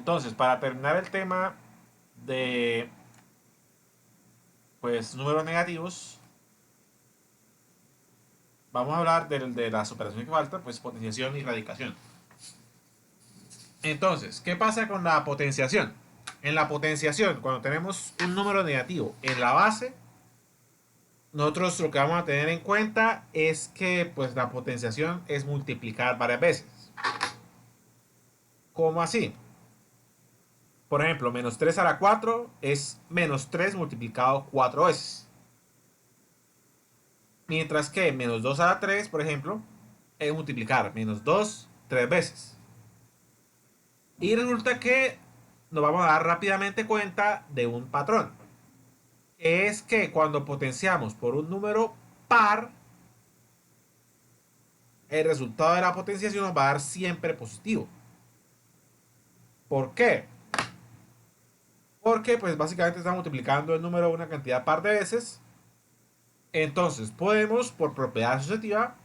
Entonces, para terminar el tema de pues números negativos, vamos a hablar de las operaciones que faltan, pues potenciación y radicación. Entonces, ¿qué pasa con la potenciación? En la potenciación, cuando tenemos un número negativo en la base, nosotros lo que vamos a tener en cuenta es que pues la potenciación es multiplicar varias veces. ¿Cómo así? Por ejemplo, menos 3 a la 4 es menos 3 multiplicado 4 veces. Mientras que menos 2 a la 3, por ejemplo, es multiplicar menos 2 3 veces. Y resulta que nos vamos a dar rápidamente cuenta de un patrón. Es que cuando potenciamos por un número par, el resultado de la potenciación nos va a dar siempre positivo. ¿Por qué? Porque pues básicamente está multiplicando el número una cantidad par de veces. Entonces podemos, por propiedad asociativa,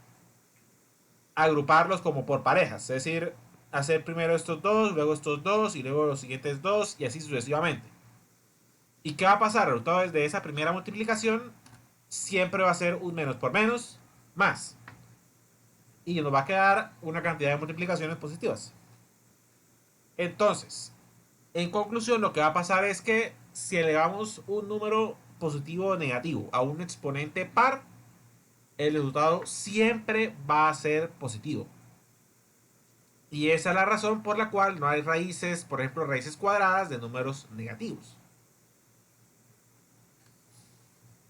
agruparlos como por parejas. Es decir, hacer primero estos dos y luego los siguientes dos y así sucesivamente. ¿Y qué va a pasar? El resultado de esa primera multiplicación siempre va a ser un menos por menos más. Y nos va a quedar una cantidad de multiplicaciones positivas. Entonces, en conclusión, lo que va a pasar es que si elevamos un número positivo o negativo a un exponente par, el resultado siempre va a ser positivo. Y esa es la razón por la cual no hay raíces, por ejemplo, raíces cuadradas de números negativos.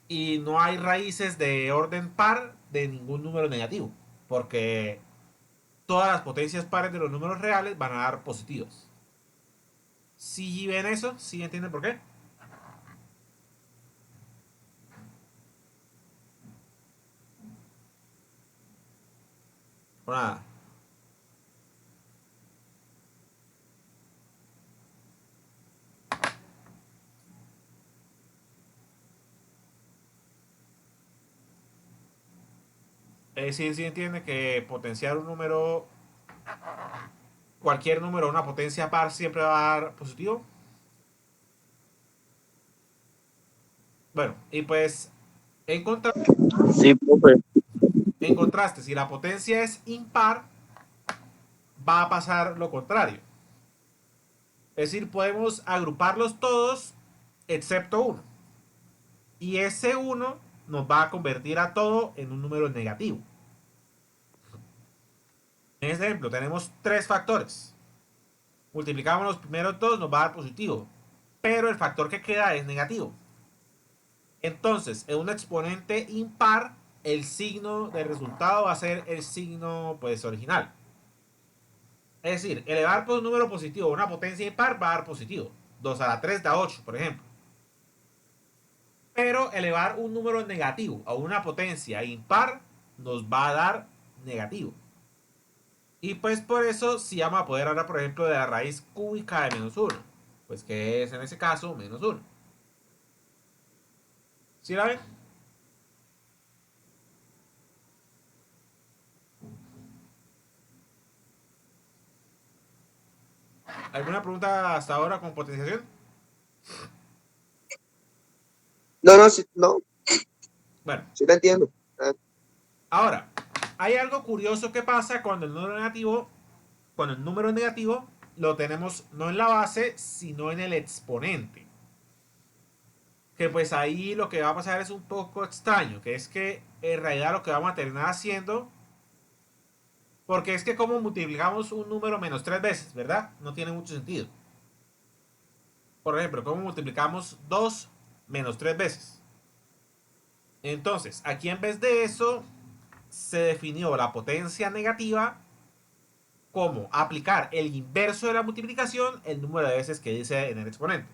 Y no hay raíces de orden par de ningún número negativo. Porque todas las potencias pares de los números reales van a dar positivos. ¿Sí ven eso? ¿Sí entienden por qué? O nada. Es decir, sí entiende que potenciar un número, cualquier número, una potencia par siempre va a dar positivo. Bueno, y pues en, contra, Sí, profe. en contraste, si la potencia es impar, va a pasar lo contrario. Es decir, podemos agruparlos todos excepto uno. Y ese uno nos va a convertir a todo en un número negativo. En este ejemplo tenemos tres factores. Multiplicamos los primeros dos, nos va a dar positivo. Pero el factor que queda es negativo. Entonces, en un exponente impar, el signo del resultado va a ser el signo pues original. Es decir, elevar por un número positivo a una potencia impar va a dar positivo. 2 a la 3 da 8, por ejemplo. Pero elevar un número negativo a una potencia impar nos va a dar negativo. Y pues por eso sí vamos a poder hablar, por ejemplo, de la raíz cúbica de menos 1. Pues que es en ese caso menos 1. ¿Sí la ven? ¿Alguna pregunta hasta ahora con potenciación? No, no, sí, no, Bueno, sí la entiendo. ahora, hay algo curioso que pasa cuando el número negativo lo tenemos no en la base, sino en el exponente. Que pues ahí lo que va a pasar es un poco extraño, que es que en realidad lo que vamos a terminar haciendo, porque es que como multiplicamos un número menos tres veces, ¿verdad? No tiene mucho sentido. Por ejemplo, ¿cómo multiplicamos 2 menos 3 veces? Entonces, aquí en vez de eso, se definió la potencia negativa como aplicar el inverso de la multiplicación el número de veces que dice en el exponente.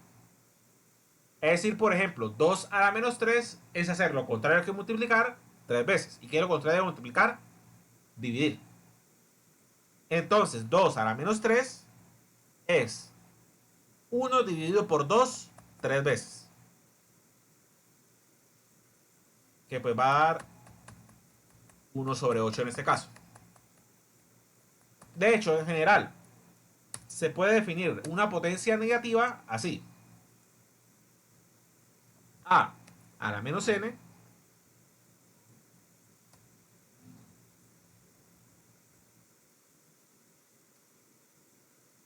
Es decir, por ejemplo, 2 a la menos 3 es hacer lo contrario que multiplicar 3 veces. ¿Y qué es lo contrario de multiplicar? Dividir. Entonces, 2 a la menos 3 es 1 dividido por 2 3 veces. Que pues va a dar 1/8 en este caso. De hecho, en general, se puede definir una potencia negativa así. A la menos n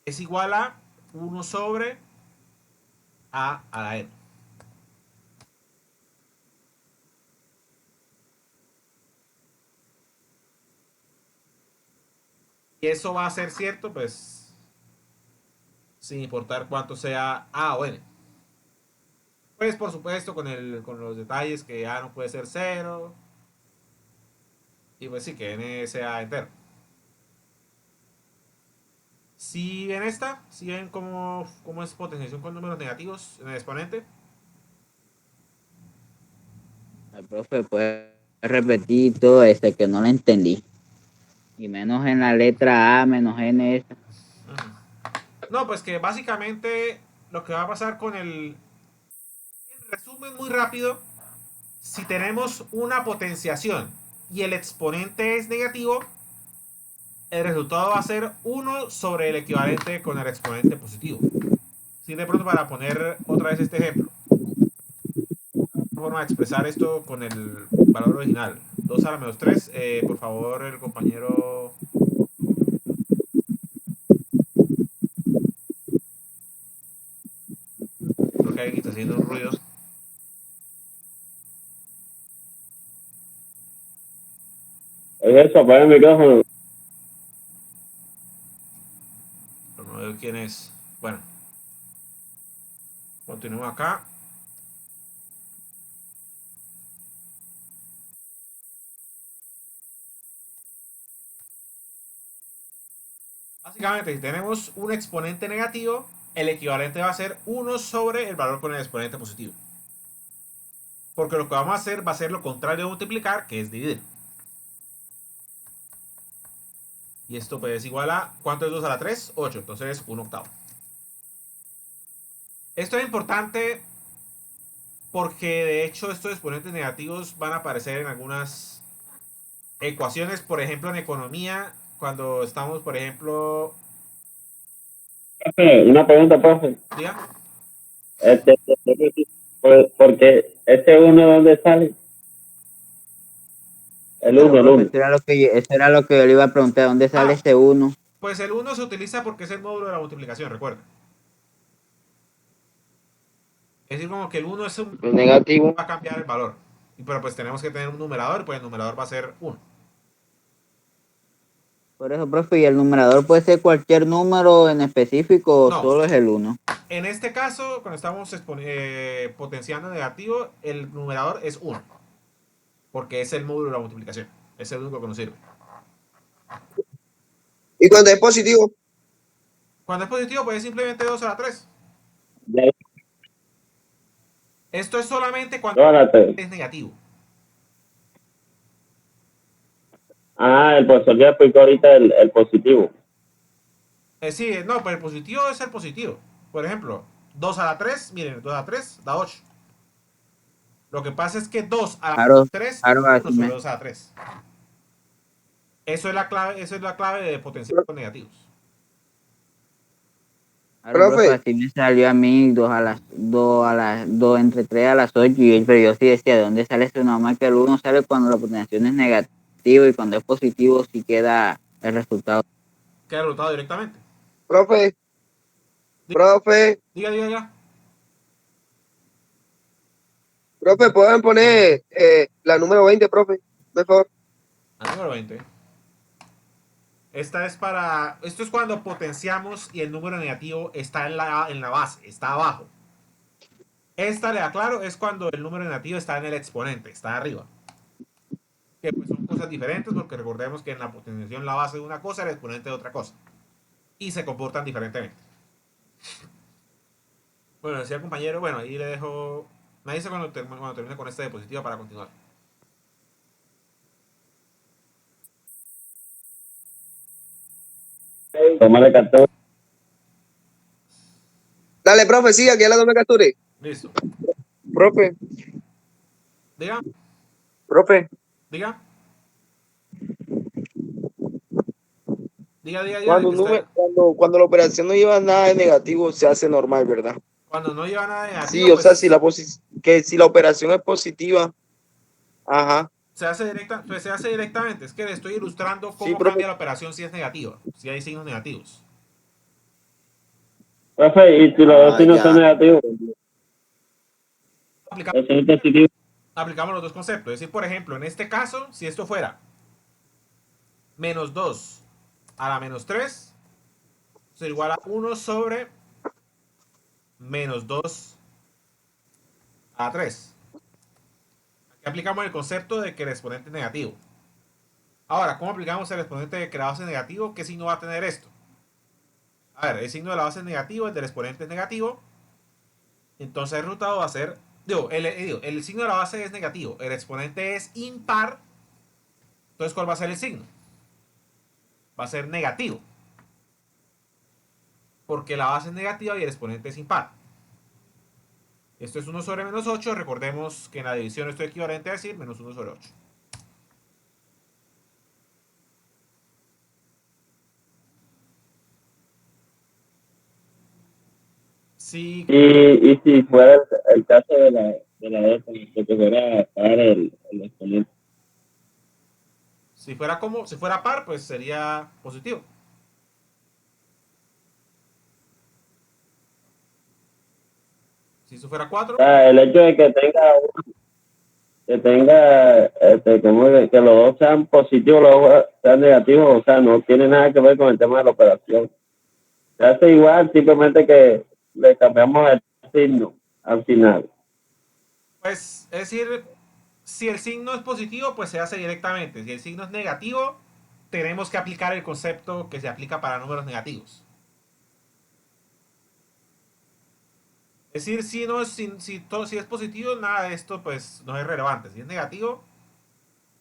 es igual a 1 sobre a la n. Y eso va a ser cierto, pues, sin importar cuánto sea a o n. Pues, por supuesto, con los detalles que a no puede ser 0. Y pues sí, que n sea entero. Si ven esta, si ven cómo es potenciación con números negativos en el exponente. El profe puede repetir todo ese que no lo entendí. Y menos en la letra A, menos N esa. No, pues que básicamente lo que va a pasar en resumen muy rápido, si tenemos una potenciación y el exponente es negativo, el resultado va a ser 1 sobre el equivalente con el exponente positivo. Si de pronto para poner otra vez este ejemplo, forma de expresar esto con el valor original, 2 a la menos 3, por favor el compañero... Creo que alguien está haciendo un ruido. Es eso, apaga el micrófono. Pero no veo quién es. Bueno, continuamos acá. Básicamente, si tenemos un exponente negativo, el equivalente va a ser 1 sobre el valor con el exponente positivo. Porque lo que vamos a hacer va a ser lo contrario de multiplicar, que es dividir. Y esto pues es igual a, ¿cuánto es 2 a la 3? 8, entonces 1 octavo. Esto es importante porque de hecho estos exponentes negativos van a aparecer en algunas ecuaciones, por ejemplo en economía, cuando estamos, por ejemplo... Una pregunta, profe. ¿Ya? Porque este uno, ¿dónde sale? El Pero, uno, el profe, uno. eso era lo que yo le iba a preguntar. ¿Dónde sale Ah, ese 1? pues el 1 se utiliza porque es el módulo de la multiplicación, recuerda. Es decir, como que el 1 es un... El negativo. va a cambiar el valor. Pero pues tenemos que tener un numerador, pues el numerador va a ser 1. Por eso, profe, ¿y el numerador puede ser cualquier número en específico o No, solo es el 1? en este caso, cuando estamos potenciando negativo, el numerador es 1. Porque es el módulo de la multiplicación. Es el único que nos sirve. ¿Y cuando es positivo? Cuando es positivo, pues es simplemente 2 a la 3. Esto es solamente cuando 2 a la 3. es negativo. Ah, el profesor ya explicó ahorita el positivo. Sí, no, pero el positivo es el positivo. Por ejemplo, 2 a la 3, miren, 2 a la 3 da 8. Lo que pasa es que 2 a la Claro, 3 es claro, 1 sobre 2 a la 3. Eso es la clave de potenciar con negativos. claro, profe, Profe, así me salió a mí 2 entre 3 a las 8, pero yo sí decía, ¿de dónde sale eso? Nada más que el 1 sale cuando la potenciación es negativa y cuando es positivo sí queda el resultado. Queda el resultado directamente. profe, profe, Diga. profe, ¿pueden poner la número 20, profe? Por favor. Al número 20. Esto es cuando potenciamos y el número negativo está en la base, está abajo. Esta, le aclaro, es cuando el número negativo está en el exponente, está arriba. Que pues son cosas diferentes porque recordemos que en la potenciación la base de una cosa, el exponente de otra cosa. Y se comportan diferentemente. Bueno, decía el compañero, bueno, ahí le dejo... Me dice cuando termine con esta diapositiva para continuar. Tómale cartón. Dale, profe, siga, que ya la no me capture. Listo. Profe, Diga, profe, diga. Diga, Cuando, que está, cuando la operación no lleva nada de negativo, se hace normal, ¿verdad? cuando no lleva nada Sí, negativo, o sea, si pues que si la operación es positiva, ajá. se hace directamente. Es que le estoy ilustrando Sí, cómo profe. cambia la operación si es negativa, si hay signos negativos. Profe, y si los dos Ah, signos son ya. negativos, Aplicamos, los signos positivos. aplicamos los dos conceptos. Es decir, por ejemplo, en este caso, si esto fuera menos 2 a la menos 3, es igual a 1 sobre menos 2 a 3. Aquí aplicamos el concepto de que el exponente es negativo. Ahora, ¿cómo aplicamos el exponente de que la base es negativo? ¿Qué signo va a tener esto? A ver, el signo de la base es negativo, el del exponente es negativo. Entonces el resultado va a ser... el signo de la base es negativo, el exponente es impar. Entonces, ¿cuál va a ser el signo? Va a ser negativo. Porque la base es negativa y el exponente es impar. Esto es 1 sobre menos 8. Recordemos que en la división esto es equivalente a decir menos 1 sobre 8. Si, Y si fuera el caso de la otra, que fuera para el exponente. si fuera par, pues sería positivo. Si eso fuera 4, O sea, el hecho de que tenga como que los dos sean positivos, los dos sean negativos, o sea, no tiene nada que ver con el tema de la operación. Se hace igual, simplemente que le cambiamos el signo al final. pues es decir, si el signo es positivo, pues se hace directamente. Si el signo es negativo, tenemos que aplicar el concepto que se aplica para números negativos. Es decir, si, no, si es positivo, nada de esto pues no es relevante. Si es negativo,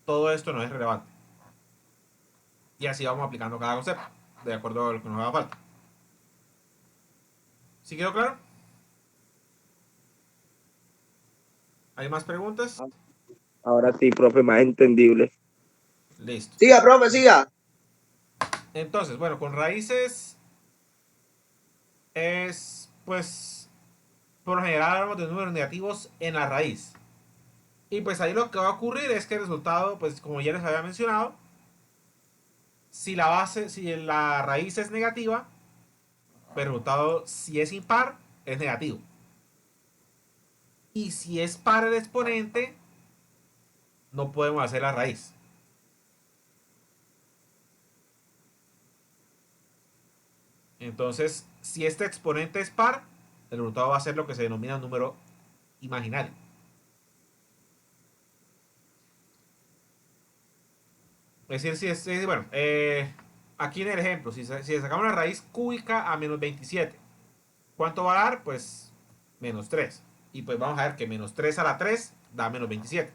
todo esto no es relevante. Y así vamos aplicando cada concepto, de acuerdo a lo que nos haga falta. ¿Sí quedó claro? ¿Hay más preguntas? Ahora sí, profe, más entendible. Listo. Siga, profe, siga. Entonces, bueno, con raíces es, pues, por lo general hablamos de números negativos en la raíz. Y pues ahí lo que va a ocurrir es que el resultado, pues como ya les había mencionado, si la raíz es negativa, el resultado, si es impar, es negativo. Y si es par el exponente, no podemos hacer la raíz. Entonces, si este exponente es par, el resultado va a ser lo que se denomina un número imaginario. Es decir, bueno, aquí en el ejemplo, si sacamos la raíz cúbica a menos 27, ¿cuánto va a dar? Pues menos 3. Y pues vamos a ver que menos 3 a la 3 da menos 27.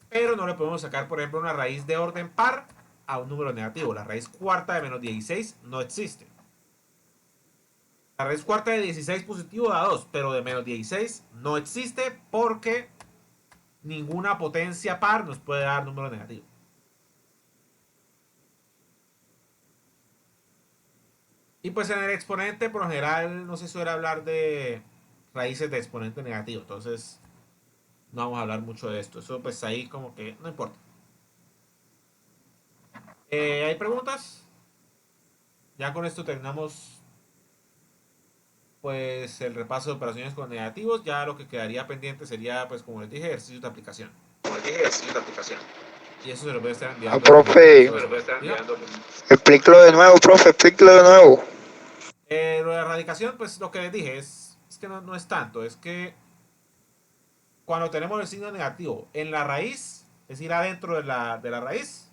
Pero no le podemos sacar, por ejemplo, una raíz de orden par a un número negativo. La raíz cuarta de menos 16 no existe. La raíz cuarta de 16 positivo da 2, pero de menos 16 no existe porque ninguna potencia par nos puede dar número negativo. Y pues en el exponente, por lo general, no se suele hablar de raíces de exponente negativo. Entonces, no vamos a hablar mucho de esto. Eso pues ahí como que no importa. ¿Hay preguntas? Ya con esto terminamos pues el repaso de operaciones con negativos. Ya lo que quedaría pendiente sería, pues como les dije, ejercicios de aplicación. Y eso se lo voy a estar Ah, enviando profe, explíquelo de nuevo, profe, explíquelo de nuevo. Lo de erradicación, pues lo que les dije es que no es tanto. Es que cuando tenemos el signo negativo en la raíz, es decir, adentro de la raíz,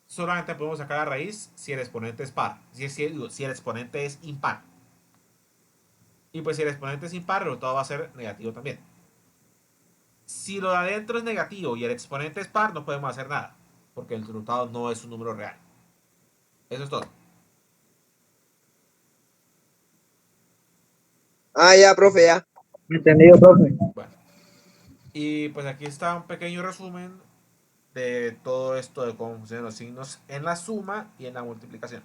solamente podemos sacar la raíz si el exponente es par. Si el exponente es impar. Y pues si el exponente es impar, el resultado va a ser negativo también. Si lo de adentro es negativo y el exponente es par, no podemos hacer nada. Porque el resultado no es un número real. Eso es todo. Ah, ya, profe, ya. Entendido, profe. Bueno. Y pues aquí está un pequeño resumen de todo esto de cómo funcionan los signos en la suma y en la multiplicación.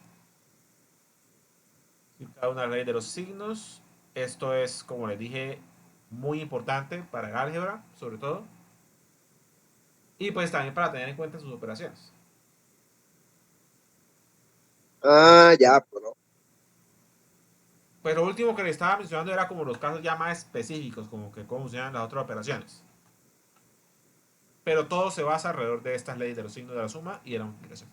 Y cada una raíz de los signos. Esto es, como les dije, muy importante para el álgebra, sobre todo. Y pues también para tener en cuenta sus operaciones. Ah, ya, bro. Pues lo último que le estaba mencionando era como los casos ya más específicos, como que cómo funcionan las otras operaciones. Pero todo se basa alrededor de estas leyes de los signos de la suma y de la multiplicación.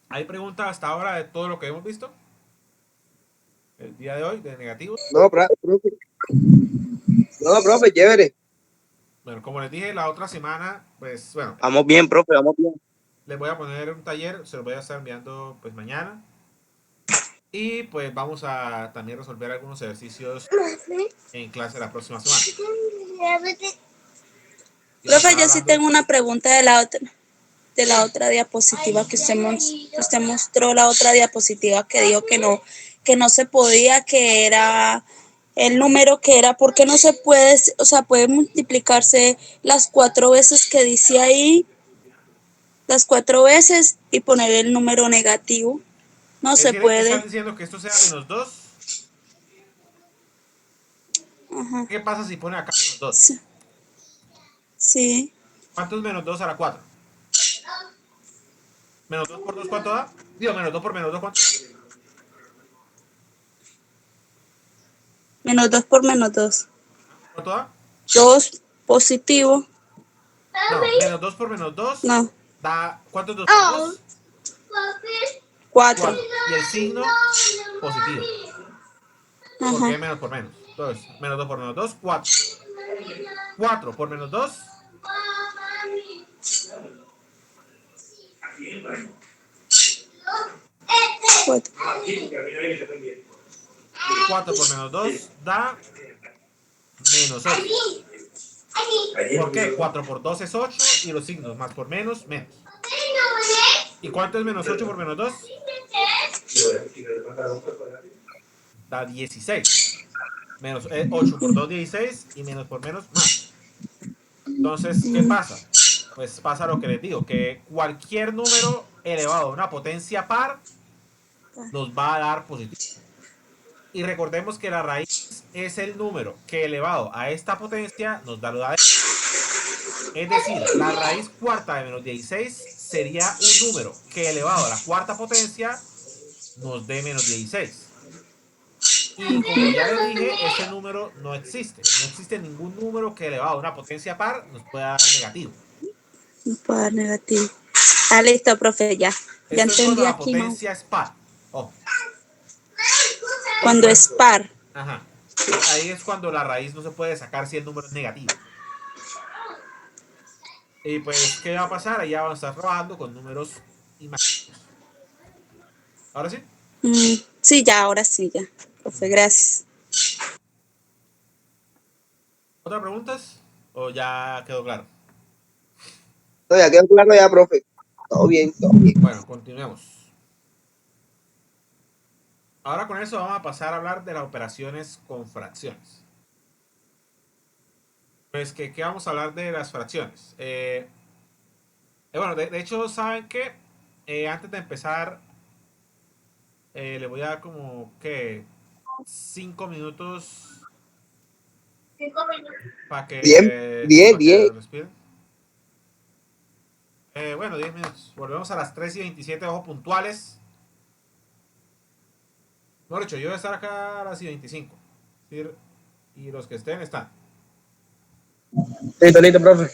¿Hay preguntas hasta ahora de todo lo que hemos visto? El día de hoy, de negativos. No, profe. No, profe, chévere. Bueno, como les dije, la otra semana, pues bueno, Vamos bien, profe, vamos bien. les voy a poner un taller, se los voy a estar enviando pues mañana. Y pues vamos a también resolver algunos ejercicios en clase la próxima semana. Profe, yo sí tengo una pregunta de la otra diapositiva que usted mostró, la otra diapositiva que dijo que no se podía, que era el número que era, ¿por qué no se puede, o sea, puede multiplicarse las 4 veces que dice ahí, las 4 veces y poner el número negativo? No Es se decir, están puede. diciendo que esto sea menos 2. Ajá. ¿Qué pasa si pone acá menos 2? Sí. Sí. ¿Cuánto es menos 2 a la 4? ¿Menos 2 por 2 cuánto da? Digo, menos 2 por menos 2 ¿cuánto? Menos 2 por menos 2. ¿Cuánto da? 2 positivo. No, menos 2 por menos 2 No. da. ¿Cuánto es 2 por 2? 4. 4. Y el signo positivo. Porque Ajá. es menos por menos. Entonces, menos 2 por menos 2, 4. 4 por menos 2, 4. 4 por menos 2 da menos 8. ¿Por qué? 4 por 2 es 8 y los signos más por menos, menos. ¿Y cuánto es menos 8 por menos 2? Da 16. Menos 8 por 2, 16 y menos por menos, más. Entonces, ¿qué pasa? Pues pasa lo que les digo, que cualquier número elevado a una potencia par nos va a dar positivo. Y recordemos que la raíz es el número que elevado a esta potencia nos da lo de adentro. Es decir, la raíz cuarta de menos 16 sería un número que elevado a la cuarta potencia nos dé menos 16. Y como ya les dije, ese número no existe. No existe ningún número que elevado a una potencia par nos pueda dar negativo. No puedo dar negativo. Ah, listo, profe, ya. Ya Esto es cuando entendí la aquí, ¿no? potencia es par. Ojo. Cuando es par. Ajá. Ahí es cuando la raíz no se puede sacar si el número es negativo. Y pues, ¿qué va a pasar? Ahí ya vamos a estar trabajando con números imaginarios. ¿Ahora sí? Sí, ya, ahora sí, ya. Profe, gracias. ¿Otras preguntas? ¿O ya quedó claro? No, ya quedó claro ya, profe. Todo bien, todo bien. Bueno, continuemos. Ahora con eso vamos a pasar a hablar de las operaciones con fracciones. Pues, ¿qué vamos a hablar de las fracciones? Bueno, de hecho, ¿saben qué? Antes de empezar, le voy a dar como, ¿qué? 5 minutos para Bien, que, sí, bien, para que bien. respiren. Bueno, 10 minutos. Volvemos a las 3:27, ojo, puntuales. Mejor dicho, yo voy a estar acá a las 25. Y los que estén están. Listo, listo, profe.